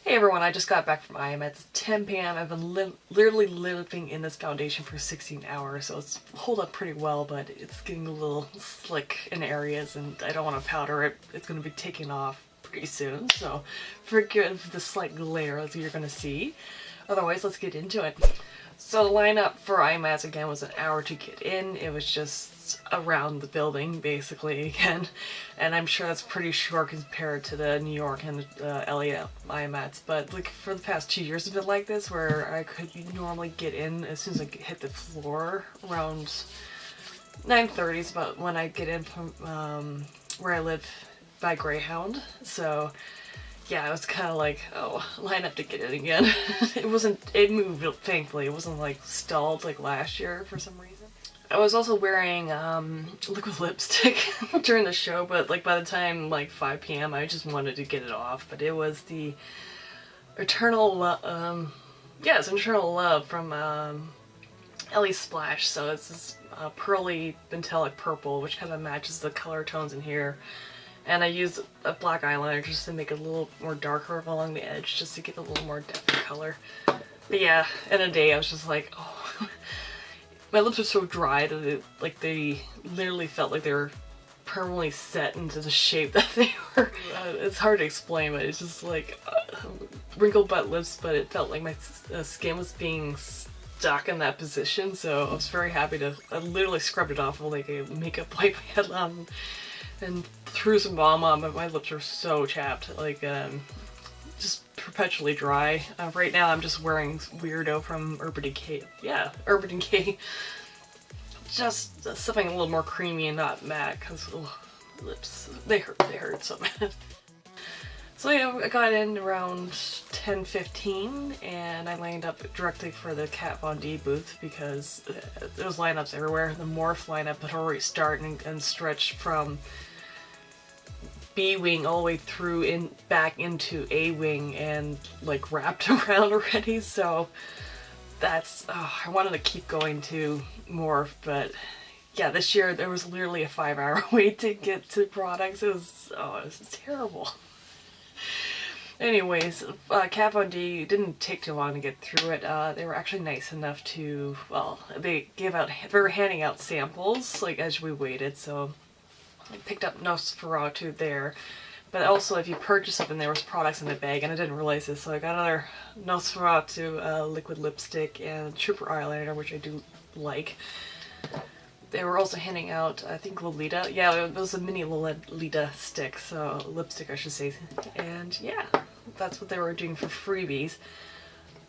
Hey everyone, I just got back from IMATS. It's 10 p.m. I've been literally living in this foundation for 16 hours, so it's hold up pretty well, but it's getting a little slick in areas and I don't want to powder it. It's going to be taking off pretty soon, so forgive the slight glare as you're going to see. Otherwise, let's get into it. So the lineup for IMATS again was an hour to get in. It was just around the building basically again, and I'm sure that's pretty short compared to the New York and LA IMATS, but like for the past 2 years it's been like this where I could normally get in as soon as I hit the floor around 9:30 is about when I get in from where I live by Greyhound. So yeah, it was kind of like, oh, line up to get in again. It moved, thankfully. It wasn't like stalled like last year for some reason. I was also wearing liquid lipstick during the show, but like by the time like 5 p.m. I just wanted to get it off. But it was the Eternal Love, yeah, it's Eternal Love from LASplash. So it's this pearly metallic purple, which kind of matches the color tones in here. And I used a black eyeliner just to make it a little more darker along the edge, just to get a little more depth of color. But yeah, in a day I was just like, oh, my lips are so dry that they literally felt like they were permanently set into the shape that they were. It's hard to explain, but it's just like wrinkled butt lips, but it felt like my skin was being stuck in that position. So I was very happy to. I literally scrubbed it off with like a makeup wipe I had on. And threw some balm on, but my lips are so chapped, like, just perpetually dry. Right now I'm just wearing Weirdo from Urban Decay. Yeah, Urban Decay. Just something a little more creamy and not matte, because lips, they hurt so bad. So yeah, I got in around 10:15, and I lined up directly for the Kat Von D booth because there was lineups everywhere. The Morph lineup had already started and stretched from B-wing all the way through back into A-wing and like wrapped around already, so that's, I wanted to keep going to Morph, but yeah, this year there was literally a 5-hour wait to get to products. It was terrible. Anyways, Kat Von D didn't take too long to get through it. They were actually nice enough to, well, they were handing out samples like as we waited, so I picked up Nosferatu there. But also if you purchase it, and there was products in the bag, and I didn't realize this, so I got another Nosferatu liquid lipstick and Trooper eyeliner, which I do like. They were also handing out, I think, Lolita. Yeah, it was a mini Lolita stick, so lipstick I should say. And yeah, that's what they were doing for freebies.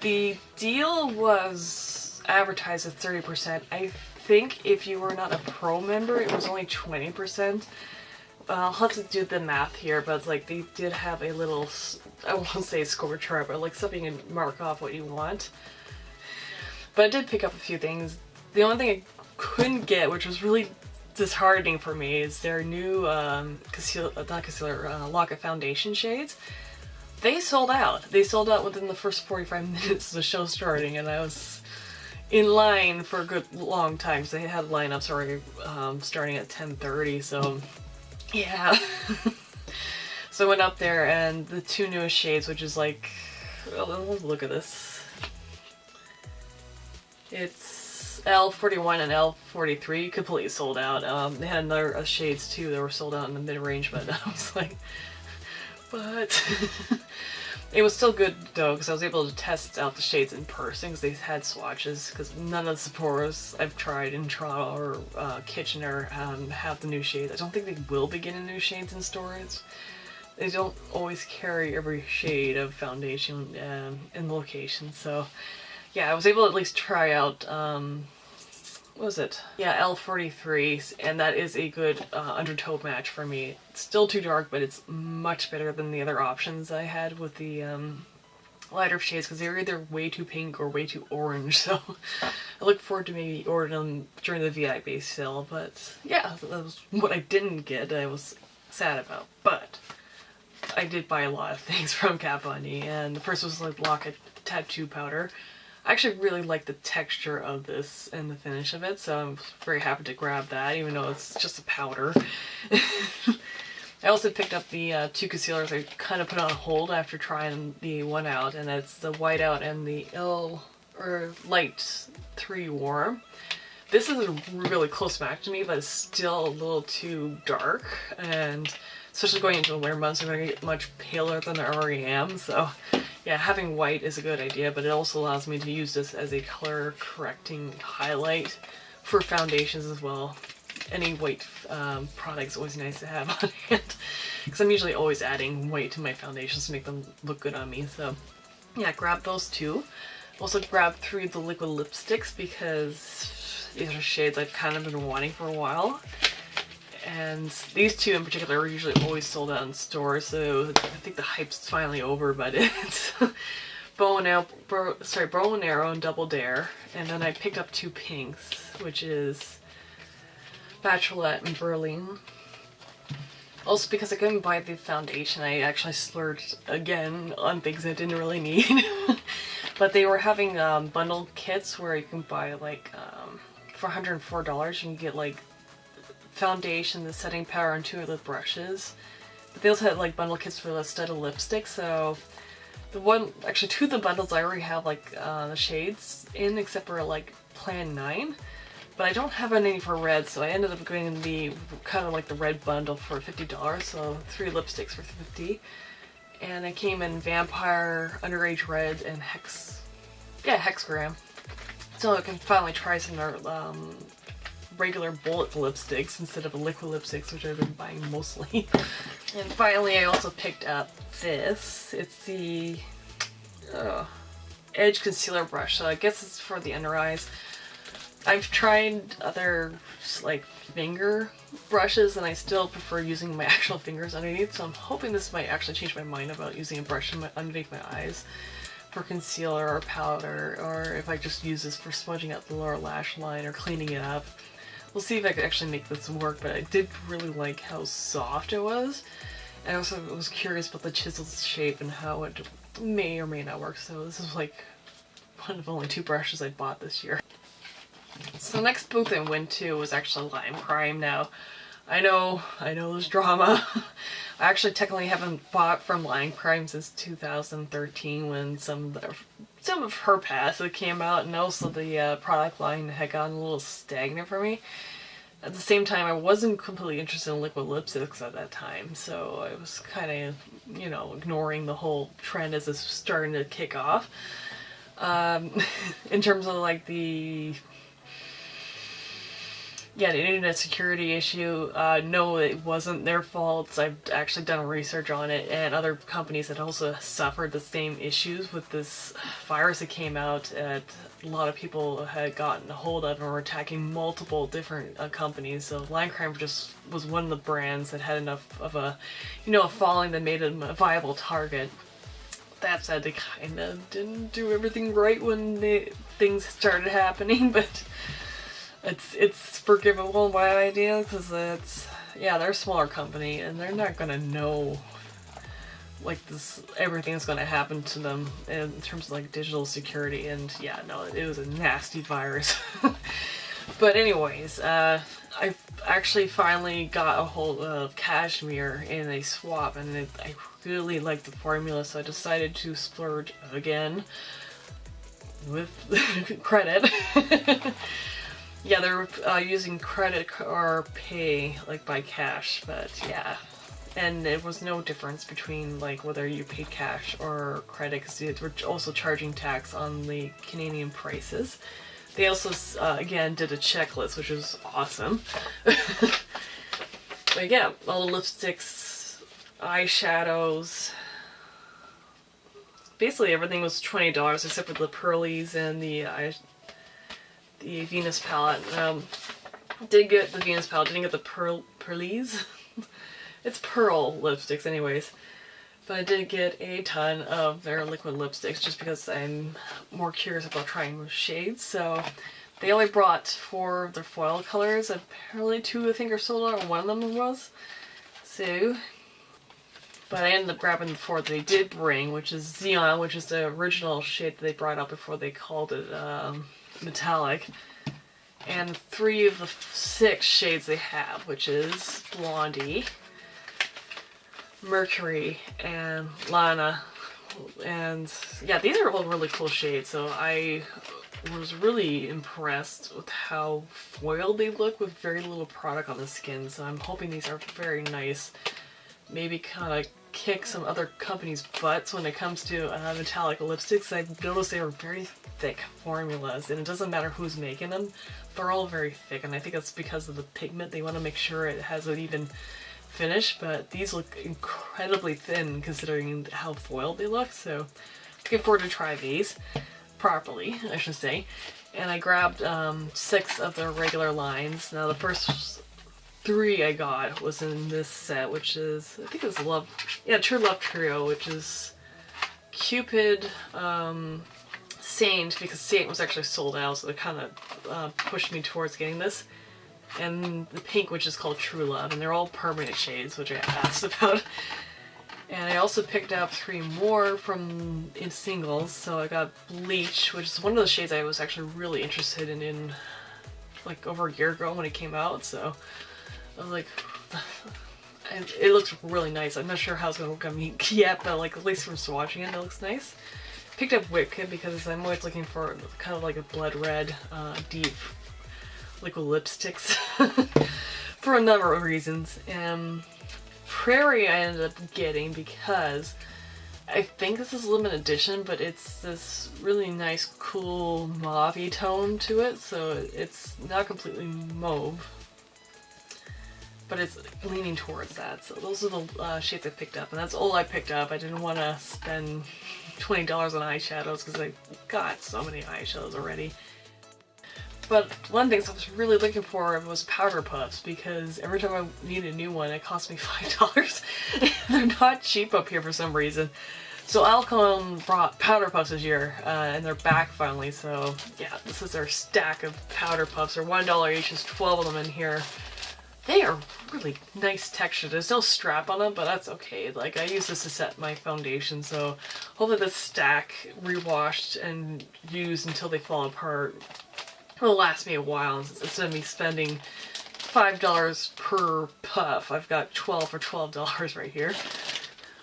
The deal was advertised at 30%. I think if you were not a pro member, it was only 20%. I'll have to do the math here, but like they did have a little, I won't say score chart, but like something you can mark off what you want. But I did pick up a few things. The only thing I couldn't get, which was really disheartening for me, is their new Lock-It foundation shades. They sold out. They sold out within the first 45 minutes of the show starting, and I was in line for a good long time, so they had lineups already starting at 10:30, so yeah. So I went up there, and the two newest shades, which is like, well, let's look at this. It's L41 and L43, completely sold out. They had another shades too that were sold out in the mid-range, but I was like, but it was still good though, because I was able to test out the shades in person because they had swatches, because none of the Sephora's I've tried in Toronto or Kitchener have the new shades. I don't think they will be getting new shades in stores. They don't always carry every shade of foundation in the location, so yeah, I was able to at least try out, what was it? Yeah, L43, and that is a good undertone match for me. It's still too dark, but it's much better than the other options I had with the lighter shades, because they were either way too pink or way too orange, so I look forward to maybe ordering them during the VIP sale, but yeah, that was what I didn't get I was sad about, but I did buy a lot of things from Kat Von D, and the first was like Lock-It tattoo powder. I actually really like the texture of this and the finish of it, so I'm very happy to grab that, even though it's just a powder. I also picked up the 2 concealers I kind of put on hold after trying the one out, and that's the Whiteout and the Light 3 Warm. This is a really close match to me, but it's still a little too dark, and especially going into the winter months, I'm going to get much paler than I already am, so yeah, having white is a good idea, but it also allows me to use this as a color correcting highlight for foundations as well. Any white product is always nice to have on hand, because I'm usually always adding white to my foundations to make them look good on me, so yeah, grab those 2. Also grab 3 of the liquid lipsticks because these are shades I've kind of been wanting for a while. And these 2 in particular are usually always sold out in stores, so I think the hype's finally over, but it's Bow and Arrow and Double Dare. And then I picked up 2 pinks, which is Bachelorette and Berlin. Also, because I couldn't buy the foundation, I actually splurged again on things I didn't really need. But they were having bundled kits where you can buy like for $104 you can get like foundation, the setting powder, and 2 of the brushes. But they also had like bundle kits for the stud of lipstick, so actually 2 of the bundles I already have like the shades in, except for like Plan 9. But I don't have any for red, so I ended up getting the kind of like the red bundle for $50, so 3 lipsticks for $50. And it came in Vampire, Underage Red, and Hexagram. So I can finally try some regular bullet lipsticks instead of liquid lipsticks, which I've been buying mostly. And finally I also picked up this. It's the Edge Concealer Brush, so I guess it's for the under eyes. I've tried other like finger brushes and I still prefer using my actual fingers underneath, so I'm hoping this might actually change my mind about using a brush underneath my eyes for concealer or powder, or if I just use this for smudging out the lower lash line or cleaning it up. We'll see if I can actually make this work, but I did really like how soft it was. And I also was curious about the chiseled shape and how it may or may not work, so this is like one of only 2 brushes I bought this year. So the next booth I went to was actually Lime Crime. Now, I know there's drama. I actually technically haven't bought from Lime Crime since 2013 when some of her past came out, and also the product line had gotten a little stagnant for me. At the same time, I wasn't completely interested in liquid lipsticks at that time, so I was kind of, ignoring the whole trend as this was starting to kick off. In terms of like the internet security issue, no, it wasn't their fault. I've actually done research on it, and other companies had also suffered the same issues with this virus that came out that a lot of people had gotten a hold of and were attacking multiple different companies. So Lime Crime just was one of the brands that had enough of a following that made them a viable target. That said, they kind of didn't do everything right when things started happening, but it's forgivable by idea, because they're a smaller company and they're not gonna know like this everything's gonna happen to them in terms of like digital security, and it was a nasty virus. But anyways, I actually finally got a hold of Cashmere in a swap, and I really liked the formula, so I decided to splurge again with credit. Yeah, they're using credit or pay, like by cash, but yeah. And there was no difference between like whether you paid cash or credit, because they were also charging tax on the Canadian prices. They also, again, did a checklist, which was awesome. But yeah, all the lipsticks, eyeshadows, basically everything was $20 except for the pearlies and the Venus palette. Did get the Venus palette, didn't get the pearlies. It's pearl lipsticks anyways. But I did get a ton of their liquid lipsticks just because I'm more curious about trying shades. So they only brought 4 of their foil colors. Apparently 2 I think are sold out, or one of them was. So, but I ended up grabbing the 4 that they did bring, which is Zenon, which is the original shade that they brought out before they called it Metalic. And 3 of the 6 shades they have, which is Blondie, Mercury and Lana. And yeah, these are all really cool shades, so I was really impressed with how foiled they look with very little product on the skin, so I'm hoping these are very nice. Maybe kind of kick some other companies' butts when it comes to metallic lipsticks. I've noticed they are very thick formulas, and it doesn't matter who's making them, they're all very thick, and I think it's because of the pigment. They want to make sure it has an even finish, but these look incredibly thin considering how foiled they look, so looking forward to try these properly, I should say. And I grabbed 6 of the regular lines. Now the first 3 I got was in this set, which is, I think it's True Love Trio, which is Cupid, Saint, because Saint was actually sold out, so it kind of pushed me towards getting this. And the pink, which is called True Love, and they're all permanent shades, which I asked about. And I also picked up 3 more in singles, so I got Bleached, which is one of the shades I was actually really interested in like over a year ago when it came out, so I was like, it looks really nice. I'm not sure how it's going to look on me yet, but like at least from swatching it, it looks nice. Picked up Whip Kit because I'm always looking for kind of like a blood red, deep liquid lipsticks for a number of reasons. And Prairie I ended up getting because I think this is a limited edition, but it's this really nice, cool mauve-y tone to it, so it's not completely mauve, but it's leaning towards that. So those are the shades I picked up, and that's all I picked up. I didn't want to spend $20 on eyeshadows because I got so many eyeshadows already. But one thing I was really looking for was powder puffs, because every time I need a new one, it costs me $5. They're not cheap up here for some reason. So Alcone brought powder puffs this year, and they're back finally. So yeah, this is their stack of powder puffs. They're $1 each. There's 12 of them in here. They are really nice texture. There's no strap on them, but that's okay. Like, I use this to set my foundation, so hopefully this stack, rewashed and used until they fall apart, will last me a while instead of me spending $5 per puff. I've got 12 for $12 right here.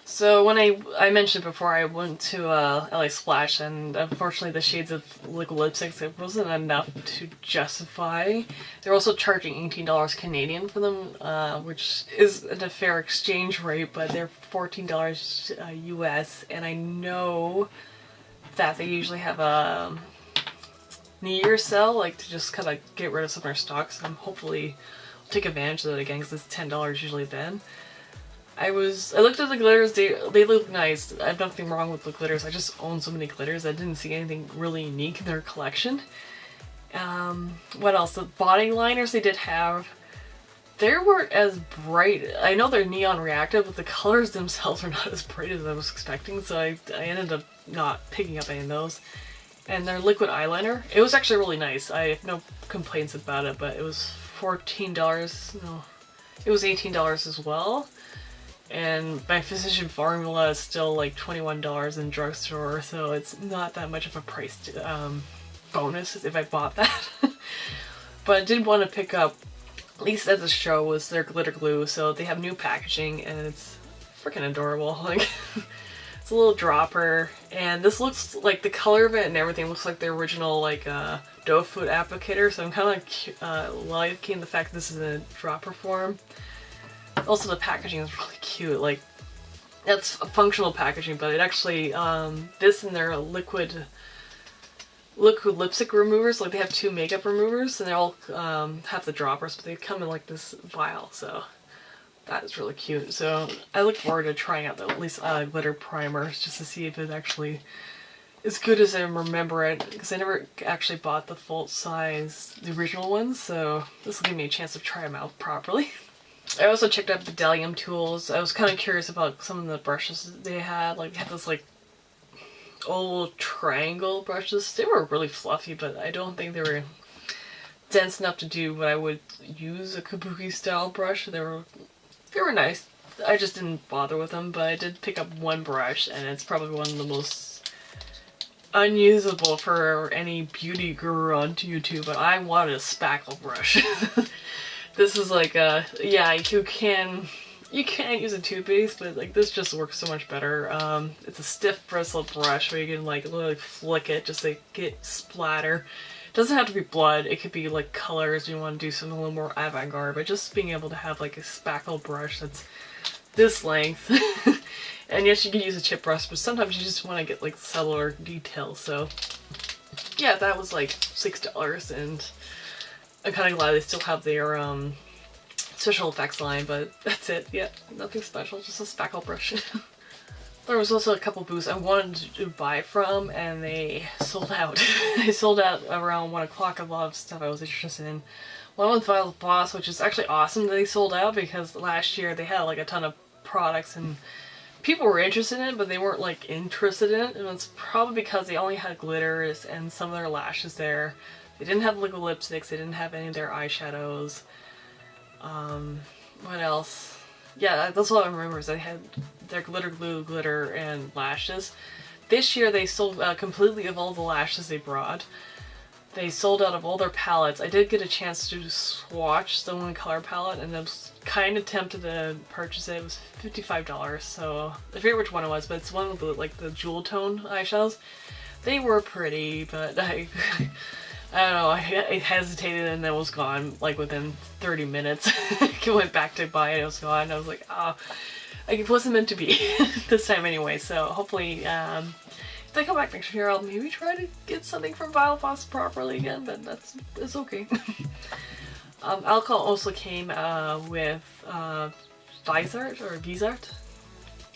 So when I mentioned before, I went to LASplash, and unfortunately the shades of liquid lipsticks, it wasn't enough to justify. They're also charging $18 Canadian for them, which isn't a fair exchange rate, but they're $14 US, and I know that they usually have a New Year's sale, like to just kind of get rid of some of their stocks. I'm hopefully I'll take advantage of that again, because it's $10 usually then. I looked at the glitters, they look nice. I have nothing wrong with the glitters. I just own so many glitters. I didn't see anything really unique in their collection. What else? The body liners they did have, they weren't as bright. I know they're neon reactive, but the colors themselves are not as bright as I was expecting, so I ended up not picking up any of those. And their liquid eyeliner, it was actually really nice. I have no complaints about it, but it was $14. No, it was $18 as well. And my Physician formula is still like $21 in drugstore, so it's not that much of a price bonus if I bought that. But I did want to pick up, at least as a show, was their glitter glue. So they have new packaging, and it's freaking adorable. Like, it's a little dropper, and this looks like the color of it and everything looks like the original like doe foot applicator. So I'm kind of liking the fact that this is in a dropper form. Also, the packaging is really cute. Like, that's a functional packaging, but it actually, this and their liquid lipstick removers, like they have 2 makeup removers, and they all have the droppers, but they come in like this vial, so that is really cute. So I look forward to trying out at least glitter primers just to see if it actually is good as I remember it, because I never actually bought the full size, the original ones, so this will give me a chance to try them out properly. I also checked out Bdellium Tools. I was kind of curious about some of the brushes they had. Like, they had this like old triangle brushes. They were really fluffy, but I don't think they were dense enough to do what I would use a kabuki style brush. They were nice. I just didn't bother with them, but I did pick up one brush, and it's probably one of the most unusable for any beauty guru on YouTube, but I wanted a spackle brush. This is like a, yeah, you can You can't use a toothpaste, but like this just works so much better. It's a stiff bristled brush where you can like literally flick it just to get splatter. It doesn't have to be blood, it could be like colors. You want to do something a little more avant-garde, but just being able to have like a spackle brush that's this length. And yes, you can use a chip brush, but sometimes you just want to get like subtler details. So yeah, that was like $6, and I'm kind of glad they still have their special effects line, but that's it. Yeah, nothing special, just a spackle brush. There was also a couple booths I wanted to buy from, and they sold out. They sold out around 1 o'clock, a lot of stuff I was interested in. One was LASplash, which is actually awesome that they sold out, because last year they had like a ton of products and people were interested in it, but they weren't like interested in it, and it's probably because they only had glitters and some of their lashes there. They didn't have liquid lipsticks, they didn't have any of their eyeshadows. What else? Yeah, that's all I remember is they had their glitter glue, glitter, and lashes. This year they sold completely of all the lashes they brought. They sold out of all their palettes. I did get a chance to swatch the one color palette, and I was kind of tempted to purchase it. It was $55, so I forget which one it was, but it's one with the, like the jewel tone eyeshadows. They were pretty, but I don't know, I hesitated and then it was gone like within 30 minutes. I went back to buy it, it was gone. I was like, oh, it wasn't meant to be this time anyway, so hopefully if I come back next year, I'll maybe try to get something from LASplash properly again, but it's okay. Alcone also came with Vizart or Vizart?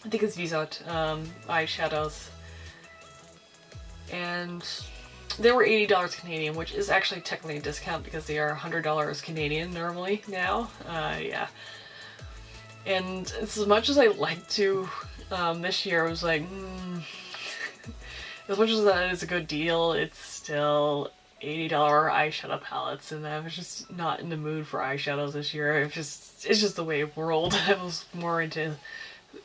I think it's Vizart eyeshadows, and they were $80 Canadian, which is actually technically a discount because they are $100 Canadian normally now. Yeah. And as much as I like to, this year I was like, as much as that is a good deal, it's still $80 eyeshadow palettes, and I was just not in the mood for eyeshadows this year. It's just the way of world. I was more into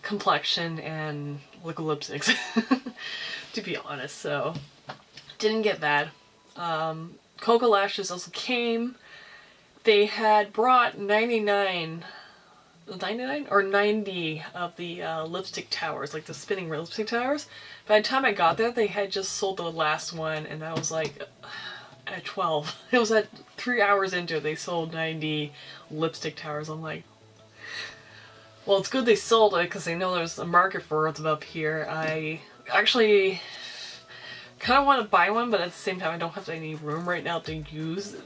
complexion and liquid lipsticks, to be honest, so didn't get that. Koko lashes also came. They had brought 99 or 90 of the lipstick towers, like the spinning lipstick towers. By the time I got there, they had just sold the last one, and I was like at 12. It was at 3 hours into it, they sold 90 lipstick towers. I'm like, well, it's good they sold it because they know there's a market for it up here. I actually kind of want to buy one, but at the same time I don't have any room right now to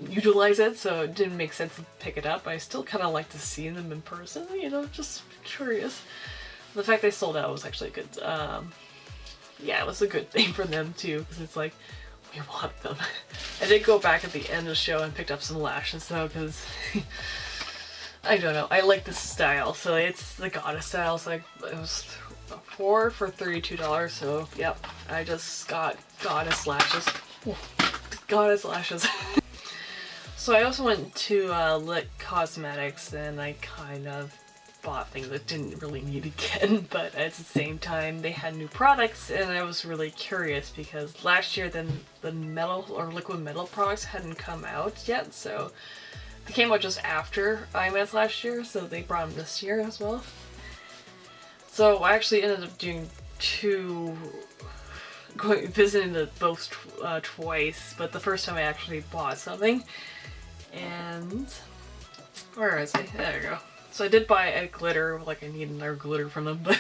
utilize it, so it didn't make sense to pick it up. I still kind of like to see them in person, you know, just curious. The fact they sold out was actually a good, yeah, it was a good thing for them too, because it's like, we want them. I did go back at the end of the show and picked up some lashes though, because I don't know, I like this style, so it's the goddess style, so it was 4 for $32, so yep, I just got goddess lashes. Goddess lashes. So I also went to LASplash Cosmetics, and I kind of bought things that didn't really need again, but at the same time they had new products, and I was really curious because last year then the metal or liquid metal products hadn't come out yet, so they came out just after IMATS last year, so they brought them this year as well. So I actually ended up doing visiting the booth twice, but the first time I actually bought something, and where is it? There we go. So I did buy a glitter, like I need another glitter from them, but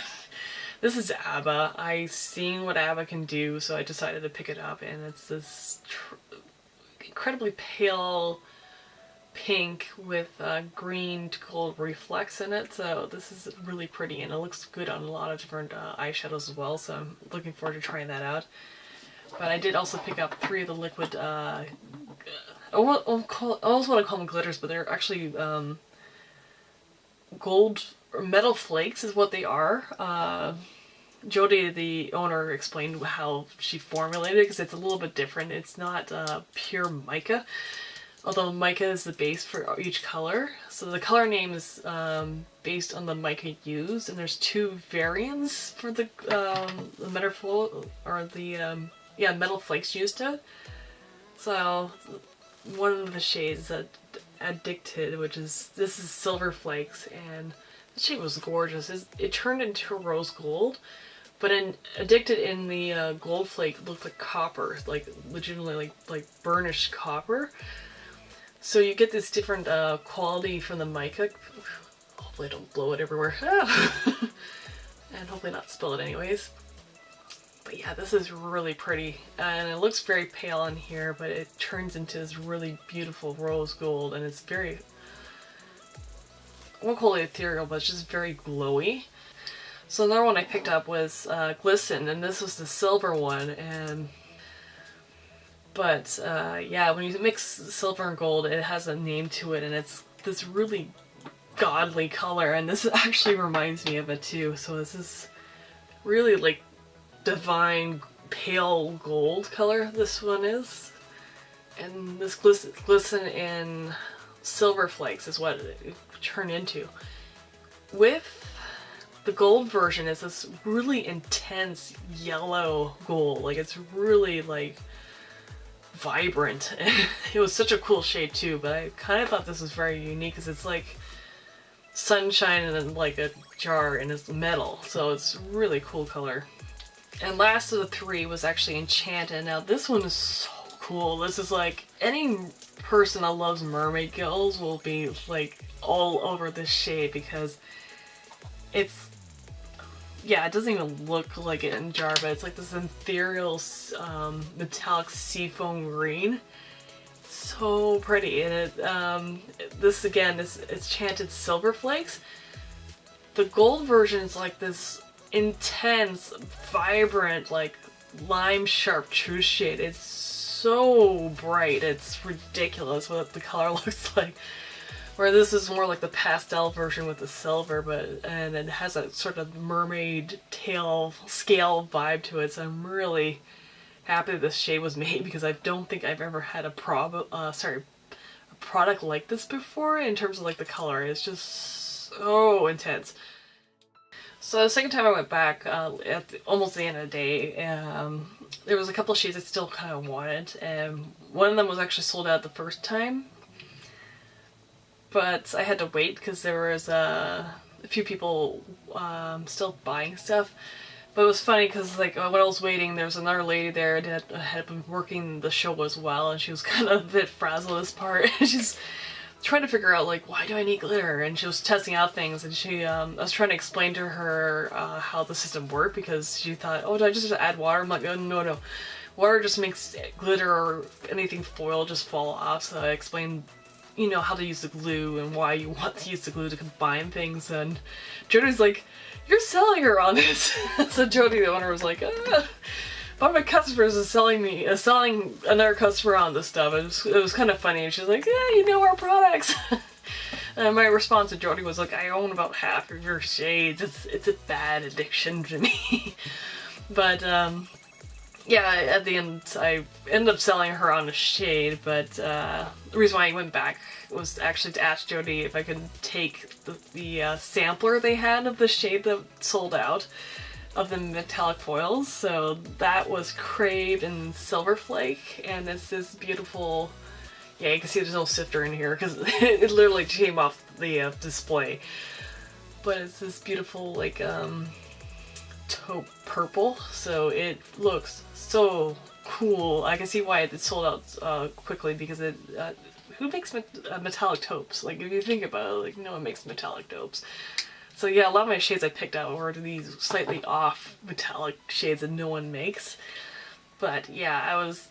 this is ABBA. I seen what ABBA can do, so I decided to pick it up, and it's this incredibly pale pink with green to gold reflex in it, so this is really pretty, and it looks good on a lot of different eyeshadows as well, so I'm looking forward to trying that out. But I did also pick up 3 of the liquid, I almost want to call them glitters, but they're actually gold or metal flakes is what they are. Jody, the owner, explained how she formulated it because it's a little bit different. It's not pure mica, although mica is the base for each color. So the color name is based on the mica used, and there's 2 variants for the metal or the metal flakes used to it. So one of the shades that Addicted, which is, this is silver flakes, and The shade was gorgeous. It turned into rose gold, but addicted in the gold flake looked like copper, like legitimately like burnished copper. So you get this different quality from the mica. Hopefully I don't blow it everywhere. And hopefully not spill it anyways. But yeah, this is really pretty. And it looks very pale on here, but it turns into this really beautiful rose gold, and it's very, I won't call it ethereal, but it's just very glowy. So another one I picked up was Glisten, and this was the silver one. But yeah, when you mix silver and gold, it has a name to it, and it's this really godly color, and this actually reminds me of it too. So this is really like divine pale gold color this one is, and this glisten in silver flakes is what it turned into. With the gold version is this really intense yellow gold, like it's really like vibrant. It was such a cool shade too, but I kind of thought this was very unique because it's like sunshine in like a jar and it's metal, so it's really cool color. And last of the three was actually Enchanted. Now this one is so cool. This is like, any person that loves mermaid girls will be like all over this shade because it's, yeah, it doesn't even look like it in jar, but it's like this ethereal metallic seafoam green. So pretty. And it, this again, this Enchanted Silver Flakes. The gold version is like this intense, vibrant, like lime chartreuse shade. It's so bright, it's ridiculous what the color looks like. Where this is more like the pastel version with the silver, and it has a sort of mermaid tail scale vibe to it. So I'm really happy this shade was made because I don't think I've ever had a product like this before in terms of like the color. It's just so intense. So the second time I went back, at almost the end of the day, there was a couple of shades I still kind of wanted, and one of them was actually sold out the first time. But I had to wait because there was a few people still buying stuff. But it was funny because like when I was waiting, there was another lady there that had been working the show as well, and she was kind of a bit frazzled at this part. She's trying to figure out like, why do I need glitter? And she was testing out things, and she I was trying to explain to her how the system worked, because she thought, oh, did I just add water? I'm like, oh, no. Water just makes glitter or anything foil just fall off. So I explained, you know, how to use the glue and why you want to use the glue to combine things. And Jody's like, you're selling her on this. So Jody, the owner, was like, one of my customers is selling another customer on this stuff. It was kind of funny. And she's like, yeah, you know our products. And my response to Jody was like, I own about half of your shades. It's a bad addiction to me. But yeah, at the end I ended up selling her on a shade. But the reason why I went back was actually to ask Jody if I could take the sampler they had of the shade that sold out of the metallic foils. So that was Crave and Silver Flake, and it's this beautiful, yeah, you can see there's no sifter in here because it literally came off the display. But it's this beautiful like taupe purple, so it looks so cool. I can see why it sold out quickly, because it who makes metallic taupes? Like, if you think about it, like, no one makes metallic taupes. So yeah, a lot of my shades I picked out were these slightly off metallic shades that no one makes. But yeah, I was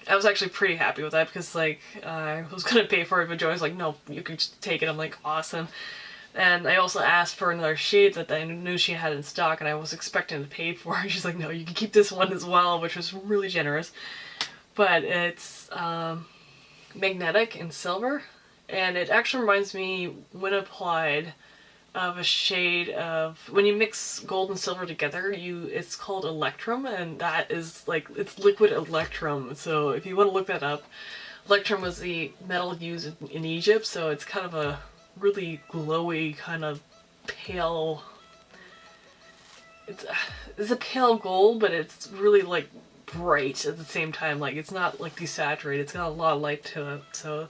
actually pretty happy with that, because like I was gonna pay for it, but Joey's like, no, you can just take it. I'm like, awesome. And I also asked for another shade that I knew she had in stock, and I was expecting to pay for it. She's like, no, you can keep this one as well, which was really generous. But it's magnetic in silver, and it actually reminds me, when applied, of a shade of, when you mix gold and silver together, it's called electrum, and that is like, it's liquid electrum. So if you want to look that up, electrum was the metal used in Egypt, so it's kind of a really glowy, kind of pale, it's a pale gold, but it's really like bright at the same time. Like, it's not like desaturated, it's got a lot of light to it. So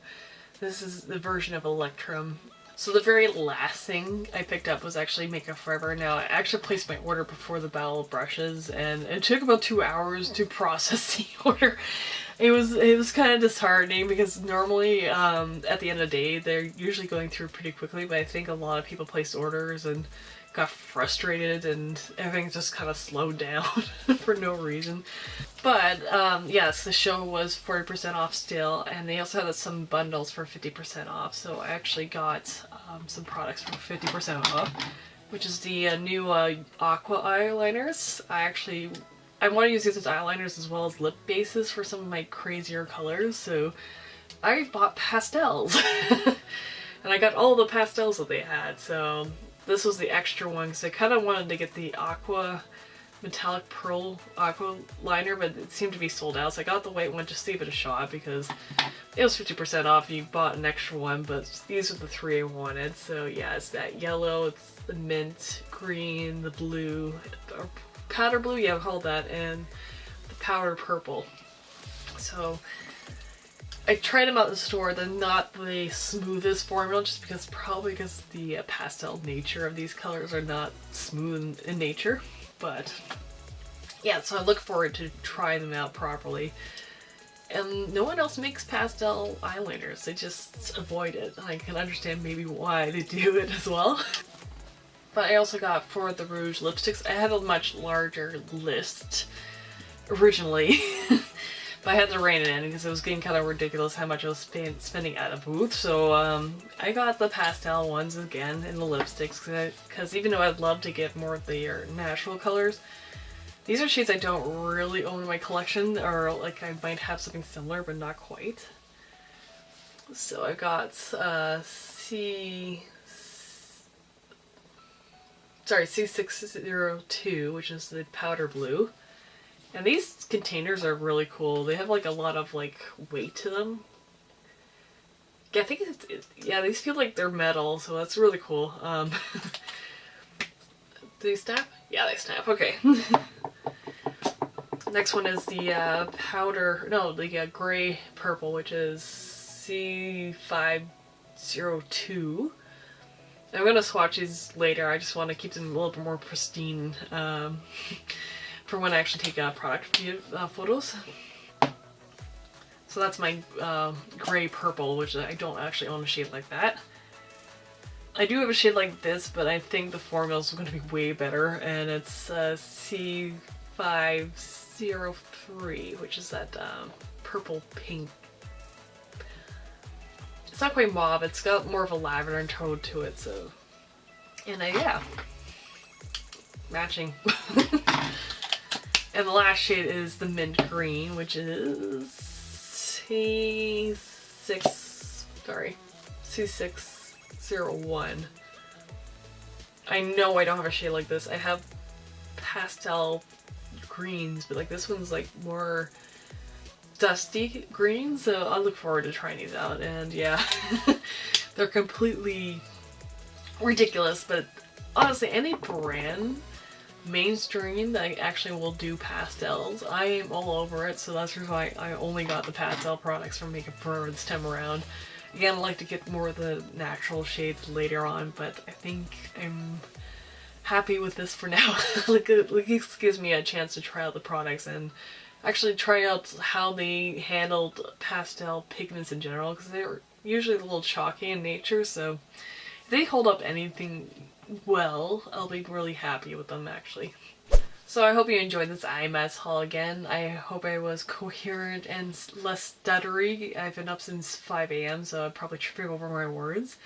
this is the version of electrum. So the very last thing I picked up was actually Makeup Forever. Now, I actually placed my order before the Battle of Brushes, and it took about 2 hours to process the order. It was kind of disheartening because normally at the end of the day they're usually going through pretty quickly, but I think a lot of people placed orders and got frustrated and everything just kind of slowed down for no reason. But yes, the show was 40% off still, and they also had some bundles for 50% off, so I actually got some products for 50% off, which is the new aqua eyeliners. I want to use these as eyeliners as well as lip bases for some of my crazier colors, so I bought pastels. And I got all the pastels that they had, so this was the extra one because I kind of wanted to get the aqua metallic pearl aqua liner, but it seemed to be sold out, so I got the white one just to give it a shot because it was 50% off. You bought an extra one, but these are the 3 I wanted. So yeah, it's that yellow, it's the mint, green, the blue, or powder blue, yeah, I'll call that, and the powder purple. So I tried them out in the store. They're not the smoothest formula, just because the pastel nature of these colors are not smooth in nature. But yeah, so I look forward to trying them out properly. And no one else makes pastel eyeliners. They just avoid it. I can understand maybe why they do it as well. But I also got, for the Rouge lipsticks, I had a much larger list originally. But I had to rein it in because it was getting kind of ridiculous how much I was spending at a booth. So I got the pastel ones again in the lipsticks because even though I'd love to get more of the natural colors, these are shades I don't really own in my collection, or like I might have something similar but not quite. So I got C602, which is the powder blue. And these containers are really cool. They have like a lot of like weight to them. Yeah, I think yeah, these feel like they're metal, so that's really cool. Do they snap? Yeah, they snap. Okay. Next one is the the gray purple, which is C502. I'm gonna swatch these later. I just want to keep them a little bit more pristine for when I actually take product photos. So that's my gray purple, which I don't actually own a shade like that. I do have a shade like this, but I think the formula is going to be way better, and it's C503, which is that purple pink. It's not quite mauve, it's got more of a lavender tone to it, so. And yeah, matching. And the last shade is the mint green, which is C601. I know I don't have a shade like this. I have pastel greens, but like this one's like more dusty green, so I look forward to trying these out. And yeah, they're completely ridiculous, but honestly, any brand mainstream that actually will do pastels, I am all over it. So that's the reason why I only got the pastel products from Makeup Forever this time around. Again, I'd like to get more of the natural shades later on, but I think I'm happy with this for now. Like, this gives me a chance to try out the products and actually try out how they handled pastel pigments in general, because they're usually a little chalky in nature, so if they hold up anything well, I'll be really happy with them actually. So I hope you enjoyed this IMATS haul again. I hope I was coherent and less stuttery. I've been up since 5 AM, so I'm probably tripping over my words.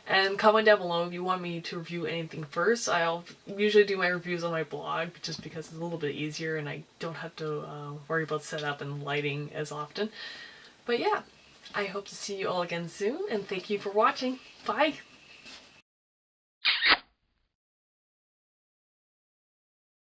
And comment down below if you want me to review anything first. I'll usually do my reviews on my blog just because it's a little bit easier and I don't have to worry about setup and lighting as often. But yeah, I hope to see you all again soon, and thank you for watching. Bye!